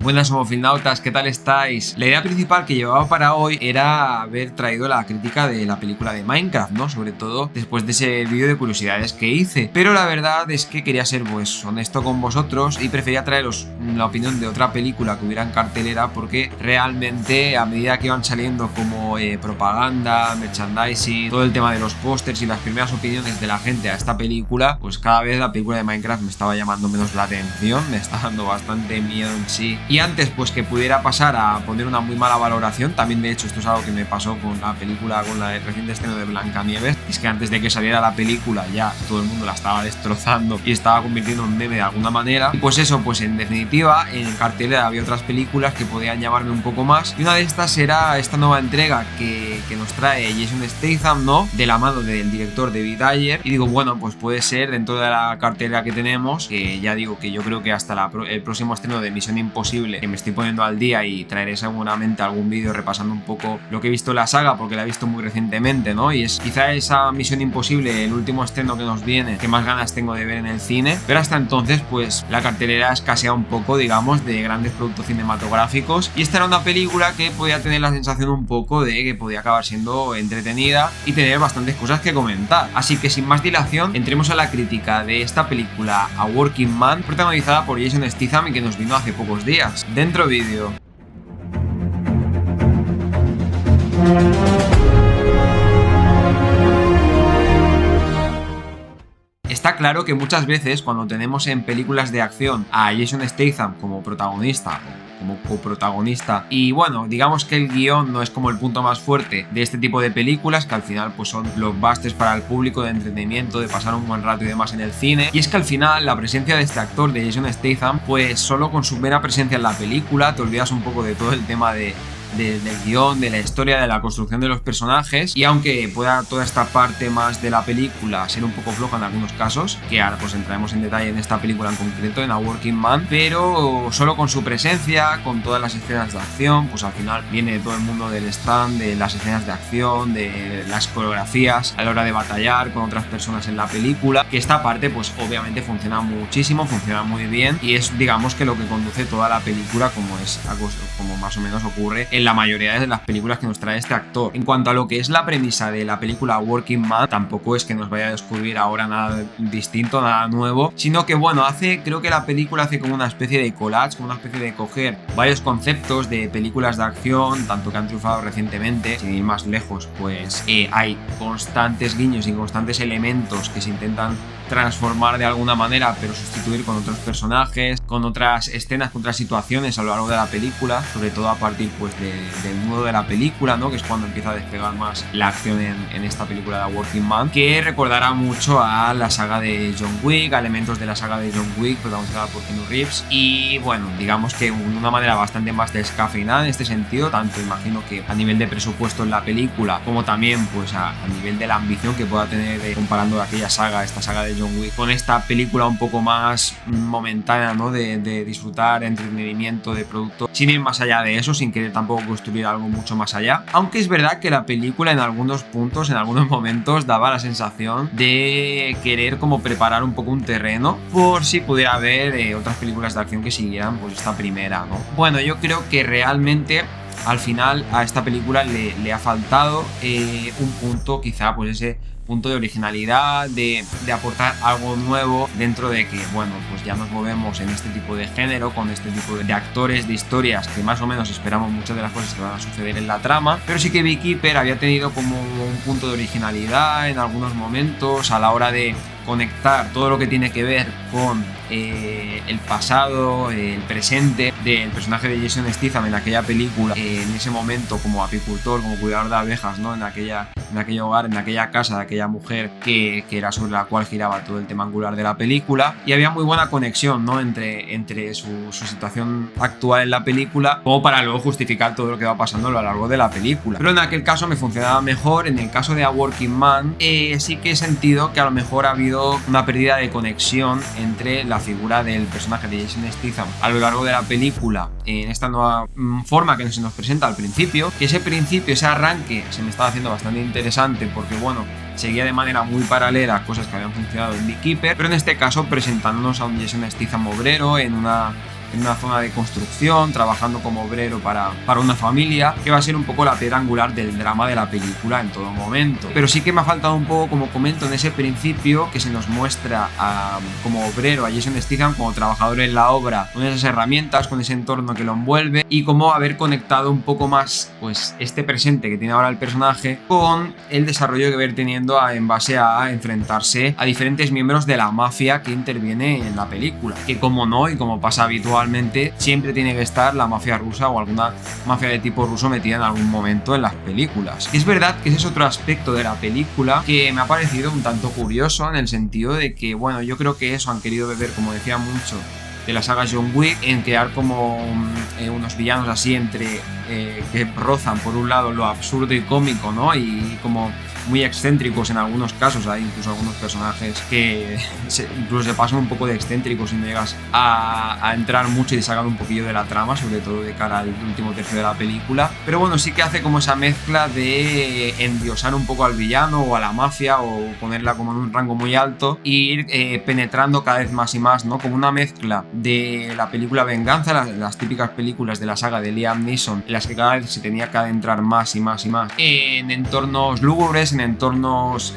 Buenas homofilnautas, ¿qué tal estáis? La idea principal que llevaba para hoy era haber traído la crítica de la película de Minecraft, ¿no? Sobre todo después de ese vídeo de curiosidades que hice. Pero la verdad es que quería ser pues honesto con vosotros y prefería traeros la opinión de otra película que hubiera en cartelera, porque realmente a medida que iban saliendo como propaganda, merchandising, todo el tema de los pósters y las primeras opiniones de la gente a esta película, pues cada vez la película de Minecraft me estaba llamando menos la atención, me está dando bastante miedo en sí. Y antes pues que pudiera pasar a poner una muy mala valoración, también de hecho esto es algo que me pasó con la película, con la reciente estreno de Blancanieves, es que antes de que saliera la película ya todo el mundo la estaba destrozando y estaba convirtiendo en meme de alguna manera. Y pues eso, pues en definitiva en cartelera había otras películas que podían llamarme un poco más, y una de estas era esta nueva entrega que nos trae Jason Statham, ¿no? De la mano del director David Ayer, y digo, bueno, pues puede ser dentro de la cartelera que tenemos, que ya digo que yo creo que hasta el próximo estreno de Misión Imposible, que me estoy poniendo al día, y traeré seguramente algún vídeo repasando un poco lo que he visto en la saga, porque la he visto muy recientemente, ¿no? Y es quizá esa Misión Imposible el último estreno que nos viene, que más ganas tengo de ver en el cine, pero hasta entonces pues la cartelera escasea un poco, digamos, de grandes productos cinematográficos, y esta era una película que podía tener la sensación un poco de que podía acabar siendo entretenida y tener bastantes cosas que comentar. Así que sin más dilación, entremos a la crítica de esta película A Working Man, protagonizada por Jason Statham y que nos vino hace pocos días. Dentro vídeo. Está claro que muchas veces cuando tenemos en películas de acción a Jason Statham como protagonista, como coprotagonista, y bueno, digamos que el guión no es como el punto más fuerte de este tipo de películas, que al final pues son blockbusters para el público, de entretenimiento, de pasar un buen rato y demás en el cine, y es que al final la presencia de este actor, de Jason Statham, pues solo con su mera presencia en la película te olvidas un poco de todo el tema del guión, de la historia, de la construcción de los personajes, y aunque pueda toda esta parte más de la película ser un poco floja en algunos casos, que ahora pues entraremos en detalle en esta película en concreto, en A Working Man, pero solo con su presencia, con todas las escenas de acción, pues al final viene de todo el mundo del stand, de las escenas de acción, de las coreografías a la hora de batallar con otras personas en la película, que esta parte pues obviamente funciona muchísimo, funciona muy bien, y es digamos que lo que conduce toda la película, como más o menos ocurre en la mayoría de las películas que nos trae este actor. En cuanto a lo que es la premisa de la película Working Man, tampoco es que nos vaya a descubrir ahora nada distinto, nada nuevo, sino que bueno, creo que la película hace como una especie de collage, como una especie de coger varios conceptos de películas de acción, tanto que han triunfado recientemente, sin ir más lejos, pues hay constantes guiños y constantes elementos que se intentan transformar de alguna manera, pero sustituir con otros personajes, con otras escenas, con otras situaciones a lo largo de la película, sobre todo a partir pues del nudo de la película, ¿no? Que es cuando empieza a despegar más la acción en esta película de Working Man, que recordará mucho a la saga de John Wick, a elementos de la saga de John Wick protagonizada por Keanu Reeves, y bueno, digamos que de una manera bastante más descafeinada en este sentido, tanto imagino que a nivel de presupuesto en la película, como también pues a nivel de la ambición que pueda tener comparando esta saga de John Wick con esta película un poco más momentánea, ¿no? De disfrutar, entretenimiento, de producto, sin ir más allá de eso, sin querer tampoco construir algo mucho más allá. Aunque es verdad que la película en algunos puntos, en algunos momentos, daba la sensación de querer como preparar un poco un terreno por si pudiera haber otras películas de acción que siguieran pues esta primera, ¿no? Bueno, yo creo que realmente al final a esta película le ha faltado un punto, quizá pues ese punto de originalidad, de aportar algo nuevo, dentro de que, bueno, pues ya nos movemos en este tipo de género, con este tipo de actores, de historias, que más o menos esperamos muchas de las cosas que van a suceder en la trama, pero sí que Beekeeper había tenido como un punto de originalidad en algunos momentos a la hora de conectar todo lo que tiene que ver con el pasado, el presente del personaje de Jason Statham en aquella película, en ese momento como apicultor, como cuidador de abejas, ¿no? En aquel hogar, en aquella casa de aquella mujer que era sobre la cual giraba todo el tema angular de la película, y había muy buena conexión, ¿no? entre su situación actual en la película, como para luego justificar todo lo que va pasando a lo largo de la película. Pero en aquel caso me funcionaba mejor. En el caso de A Working Man sí que he sentido que a lo mejor ha habido una pérdida de conexión entre la figura del personaje de Jason Statham a lo largo de la película, en esta nueva forma que se nos presenta al principio, que ese arranque se me estaba haciendo bastante interesante, porque bueno, seguía de manera muy paralela a cosas que habían funcionado en Beekeeper, pero en este caso presentándonos a un Jason Statham obrero en una en una zona de construcción, trabajando como obrero para una familia, que va a ser un poco la piedra angular del drama de la película en todo momento. Pero sí que me ha faltado un poco, como comento, en ese principio que se nos muestra como obrero a Jason Statham como trabajador en la obra, con esas herramientas, con ese entorno que lo envuelve, y cómo haber conectado un poco más pues este presente que tiene ahora el personaje con el desarrollo que va a ir teniendo en base a enfrentarse a diferentes miembros de la mafia que interviene en la película, que como no, y como pasa habitualmente, siempre tiene que estar la mafia rusa o alguna mafia de tipo ruso metida en algún momento en las películas. Y es verdad que ese es otro aspecto de la película que me ha parecido un tanto curioso, en el sentido de que, bueno, yo creo que eso han querido beber, como decía, mucho de la saga John Wick, en crear como unos villanos así entre que rozan por un lado lo absurdo y cómico, ¿no? Y como muy excéntricos en algunos casos. Hay incluso algunos personajes que incluso se pasan un poco de excéntricos y no llegas a entrar mucho y de sacar un poquillo de la trama, sobre todo de cara al último tercio de la película. Pero bueno, sí que hace como esa mezcla de endiosar un poco al villano o a la mafia, o ponerla como en un rango muy alto e ir penetrando cada vez más y más, ¿no? Como una mezcla de la película Venganza, las típicas películas de la saga de Liam Neeson, en las que cada vez se tenía que adentrar más y más y más en entornos lúgubres, en entornos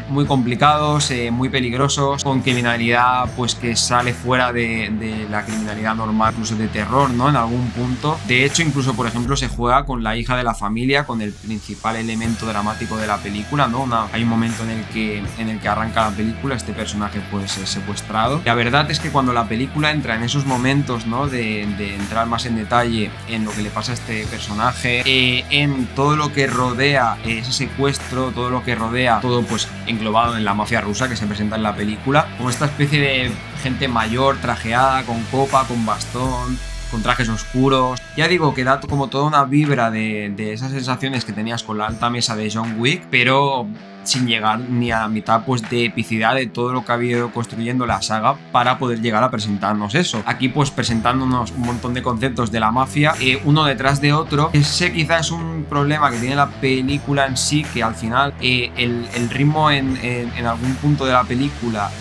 muy complicados, muy peligrosos, con criminalidad pues que sale fuera de la criminalidad normal, incluso de terror, ¿no? En algún punto. De hecho, incluso por ejemplo se juega con la hija de la familia, con el principal elemento dramático de la película, ¿no? Hay un momento en el que arranca la película, este personaje pues es secuestrado. La verdad es que cuando la película entra en esos momentos, ¿no? de entrar más en detalle en lo que le pasa a este personaje, en todo lo que rodea ese secuestro, todo lo que rodea, todo pues englobado en la mafia rusa que se presenta en la película, como esta especie de gente mayor, trajeada, con copa, con bastón, con trajes oscuros. Ya digo que da como toda una vibra de esas sensaciones que tenías con la alta mesa de John Wick, pero sin llegar ni a la mitad pues de epicidad de todo lo que ha ido construyendo la saga para poder llegar a presentarnos eso. Aquí pues presentándonos un montón de conceptos de la mafia, uno detrás de otro. Ese quizás es un problema que tiene la película en sí, que al final el ritmo en algún punto de la película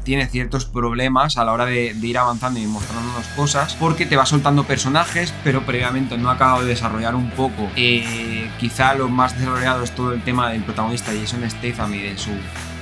tiene ciertos problemas a la hora de ir avanzando y mostrándonos cosas, porque te va soltando personajes, pero previamente no ha acabado de desarrollar un poco. Quizá lo más desarrollado es todo el tema del protagonista Jason Statham y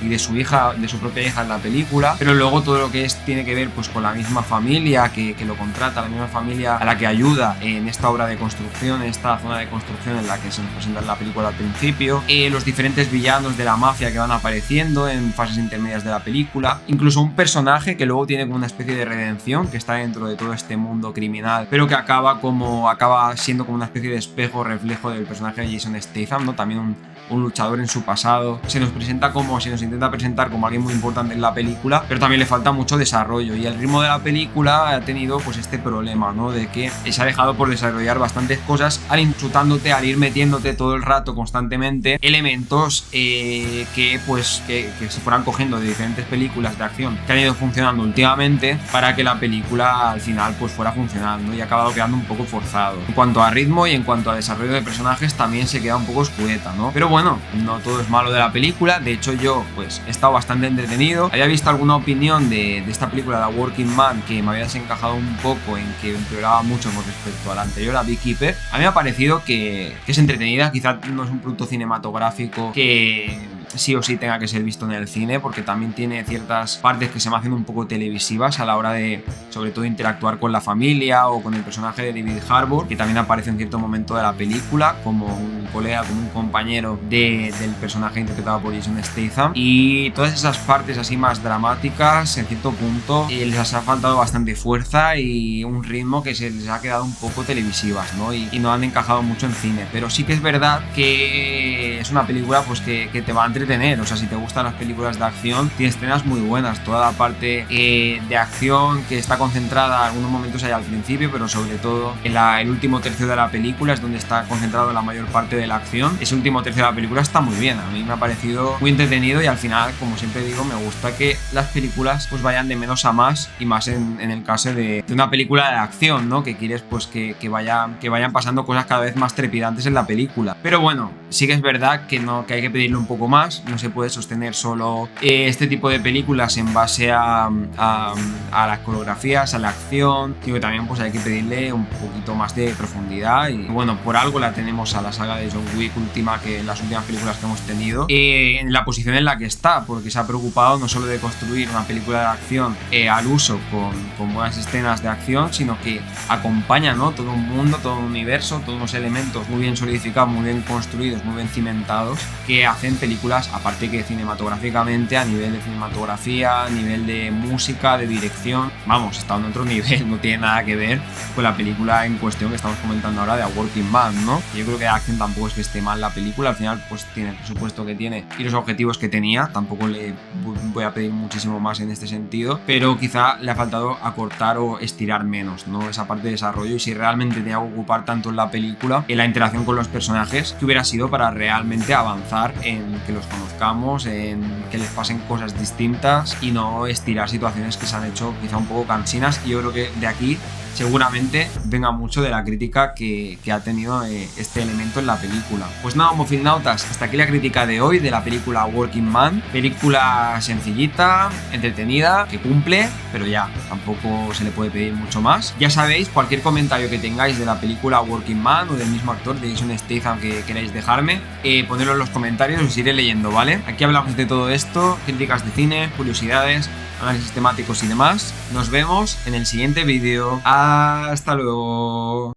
de su hija, de su propia hija en la película, pero luego todo lo que tiene que ver pues con la misma familia que lo contrata, la misma familia a la que ayuda en esta obra de construcción, en esta zona de construcción en la que se nos presenta en la película al principio, los diferentes villanos de la mafia que van apareciendo en fases intermedias de la película, incluso un personaje que luego tiene como una especie de redención, que está dentro de todo este mundo criminal, pero que acaba siendo como una especie de espejo, reflejo del personaje de Jason Statham, ¿no? También un luchador en su pasado. Se nos intenta presentar como alguien muy importante en la película, pero también le falta mucho desarrollo, y el ritmo de la película ha tenido pues este problema, ¿no? De que se ha dejado por desarrollar bastantes cosas, al ir metiéndote todo el rato constantemente elementos que se fueran cogiendo de diferentes películas de acción que han ido funcionando últimamente, para que la película al final pues fuera funcionando, y ha acabado quedando un poco forzado. En cuanto a ritmo y en cuanto a desarrollo de personajes también se queda un poco escueta, ¿no? Pero bueno, no todo es malo de la película. De hecho, yo pues he estado bastante entretenido. Había visto alguna opinión de esta película, The Working Man, que me había desencajado un poco, en que empeoraba mucho con respecto a la anterior, a Beekeeper. A mí me ha parecido que es entretenida. Quizá no es un producto cinematográfico que sí o sí tenga que ser visto en el cine, porque también tiene ciertas partes que se me hacen un poco televisivas a la hora de, sobre todo, interactuar con la familia o con el personaje de David Harbour, que también aparece en cierto momento de la película como un colega, como un compañero del personaje interpretado por Jason Statham. Y todas esas partes así más dramáticas, en cierto punto les ha faltado bastante fuerza y un ritmo que se les ha quedado un poco televisivas, ¿no? Y no han encajado mucho en cine. Pero sí que es verdad que es una película pues que te va a entretener. O sea, si te gustan las películas de acción, tiene escenas muy buenas. Toda la parte de acción que está concentrada, algunos momentos hay al principio, pero sobre todo en el último tercio de la película es donde está concentrado la mayor parte de la acción. Ese último tercio de la película está muy bien. A mí me ha parecido muy entretenido, y al final, como siempre digo, me gusta que las películas pues vayan de menos a más, y más en el caso de una película de acción, ¿no? Que quieres pues que vayan pasando cosas cada vez más trepidantes en la película. Pero bueno, sí que es verdad que hay que pedirle un poco más. No se puede sostener solo este tipo de películas en base a las coreografías, a la acción. Digo que también pues hay que pedirle un poquito más de profundidad. Y bueno, por algo la tenemos a la saga de John Wick última, que en las últimas películas que hemos tenido, en la posición en la que está, porque se ha preocupado no solo de construir una película de acción al uso con buenas escenas de acción, sino que acompaña, ¿no?, todo un mundo, todo un universo, todos unos elementos muy bien solidificados, muy bien construidos, muy bien cimentados, que hacen películas, aparte que cinematográficamente, a nivel de cinematografía, a nivel de música, de dirección, vamos, está en otro nivel, no tiene nada que ver con la película en cuestión que estamos comentando ahora de A Working Man, ¿no? Yo creo que de acción tampoco es que esté mal la película, al final pues tiene el presupuesto que tiene y los objetivos que tenía, tampoco le voy a pedir muchísimo más en este sentido, pero quizá le ha faltado acortar o estirar menos, ¿no?, esa parte de desarrollo. Y si realmente tenía que ocupar tanto en la película, en la interacción con los personajes, que hubiera sido para realmente avanzar en que los conozcamos, en que les pasen cosas distintas y no estirar situaciones que se han hecho quizá un poco cansinas. Y yo creo que de aquí seguramente venga mucho de la crítica que ha tenido este elemento en la película. Pues nada, homofilnautas, hasta aquí la crítica de hoy de la película Working Man. Película sencillita, entretenida, que cumple, pero ya, tampoco se le puede pedir mucho más. Ya sabéis, cualquier comentario que tengáis de la película Working Man o del mismo actor, de Jason Statham, que queráis dejarme, ponedlo en los comentarios, os iré leyendo, ¿vale? Aquí hablamos de todo esto, críticas de cine, curiosidades, análisis temáticos y demás. Nos vemos en el siguiente vídeo. Hasta luego.